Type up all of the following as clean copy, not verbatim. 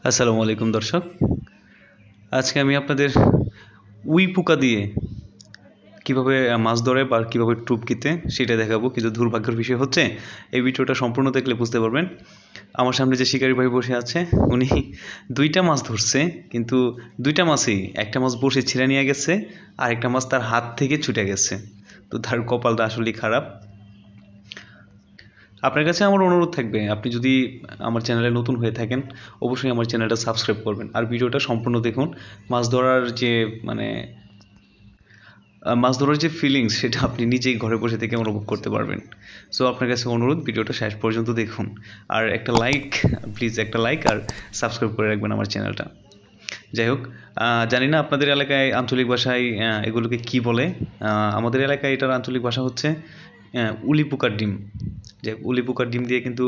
আসসালামু আলাইকুম দর্শক, আজকে আমি আপনাদের উই পোকা দিয়ে কিভাবে মাছ ধরে বা কিভাবে টুপকিতে সেটা দেখাবো। কিন্তু দুর্ভাগ্যের বিষয় হচ্ছে এই ভিডিওটা সম্পূর্ণ দেখলে বুঝতে পারবেন। আমার সামনে যে শিকারি ভাই বসে আছে উনি দুইটা মাছ ধরছে, কিন্তু দুইটা মাছই একটা মাছ বসে ছিঁড়ে নিয়ে গেছে আর একটা মাছ তার হাত থেকে ছুটে গেছে। তো তার কপালটা আসলেই খারাপ। আপনার কাছে আমার অনুরোধ থাকবে, আপনি যদি আমার চ্যানেলে নতুন হয়ে থাকেন অবশ্যই আমার চ্যানেলটা সাবস্ক্রাইব করবেন আর ভিডিওটা সম্পূর্ণ দেখুন। মাছ ধরার যে মানে মাছ ধরার যে ফিলিংস সেটা আপনি নিজেই ঘরে বসে থেকে অনুভব করতে পারবেন। সো আপনার কাছে অনুরোধ, ভিডিওটা শেষ পর্যন্ত দেখুন আর একটা লাইক, প্লিজ একটা লাইক আর সাবস্ক্রাইব করে রাখবেন আমার চ্যানেলটা। যাই হোক, জানি না আপনাদের এলাকায় আঞ্চলিক ভাষায় এগুলোকে কি বলে। আমাদের এলাকায় এটার আঞ্চলিক ভাষা হচ্ছে উলি পোকার ডিম। যে উলি পোকার ডিম দিয়ে কিন্তু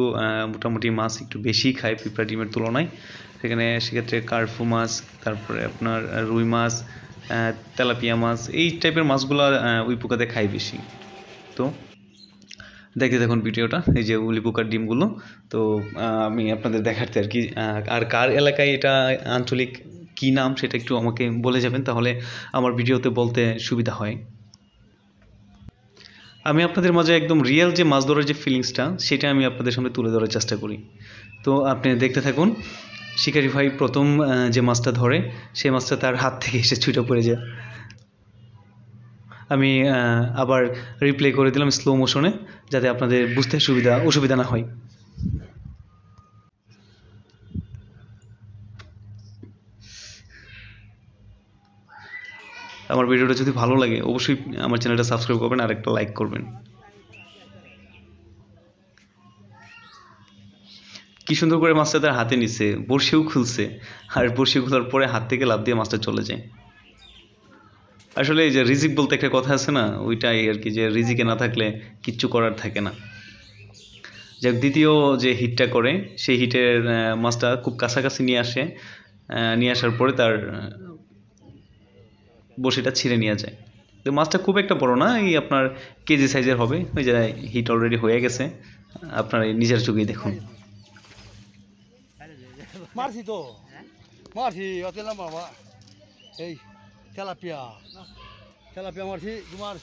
মোটামুটি মাছ একটু বেশি খায় পিঁপড়া ডিমের তুলনায়। সেক্ষেত্রে কার্পু মাছ, তারপরে আপনার রুই মাছ, তেলাপিয়া মাছ, এই টাইপের মাছগুলো উই পোকাতে খায় বেশি। তো দেখতে দেখুন ভিডিওটা, এই যে উলি পোকার ডিমগুলো। তো আমি আপনাদের দেখাতে আর কি, আর কার এলাকায় এটা আঞ্চলিক কি নাম সেটা একটু আমাকে বলে যাবেন, তাহলে আমার ভিডিওতে বলতে সুবিধা হয়। আমি আপনাদের মাঝে একদম রিয়েল যে মাছ ধরার যে ফিলিংসটা সেটা আমি আপনাদের সামনে তুলে ধরার চেষ্টা করি। তো আপনি দেখতে থাকুন। শিকারি ভাই প্রথম যে মাছটা ধরে সেই মাছটা তার হাত থেকে এসে ছুটে পড়ে যায়। আমি আবার রিপ্লে করে দিলাম স্লো মোশনে, যাতে আপনাদের বুঝতে অসুবিধা না হয়। আমার ভিডিওটা যদি ভালো লাগে অবশ্যই আমার চ্যানেলটা সাবস্ক্রাইব করবেন আর একটা লাইক করবেন। কি সুন্দর করে মাছটা তার হাতে নিছে, বড়শিও খুলছে, আর বড়শি খোলার পরে হাত থেকে লাফ দিয়ে মাছটা চলে যায়। আসলে এই যে রিজিক বলতে একটা কথা আছে না, ওইটাই আর কি, যে রিজিকে না থাকলে কিচ্ছু করার থাকে না। যে দ্বিতীয় যে হিটটা করে সেই হিটের মাছটা খুব কাছাকাছি নিয়ে আসার পরে তার বড়শিটা ছিঁড়ে নিয়ে যায়। তো মাছটা খুব একটা বড় না, এই আপনার কেজি সাইজের হবে। ওই যে হিট অলরেডি হয়ে গেছে, আপনার নিজের চোখেই দেখুন। মারছি তো, মারছি অতেলাম বাবা। এই তেলাপিয়া তেলাপিয়া মারছি তোমার।